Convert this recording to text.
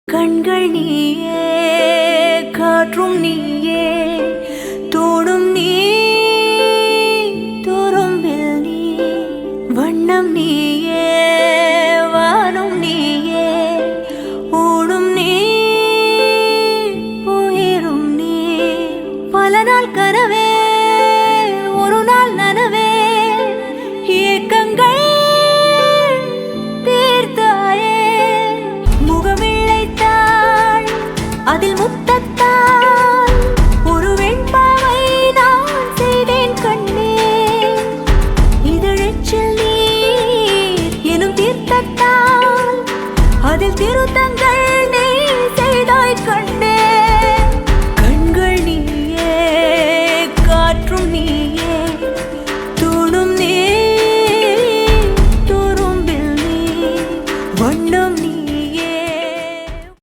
கண்கள் நீயே, காற்றும் நீயே, தோடும் நீ, துரும்பில் நீ, வண்ணம் நீயே, வானும் நீயே, ஊடும் நீ, உயிரும் நீ. பல நாள் கனவே, ஒரு நாள் நனவே, ஏக்கங்கள் தீர்த்தாயே. முகமில்லைத்தான் அதில்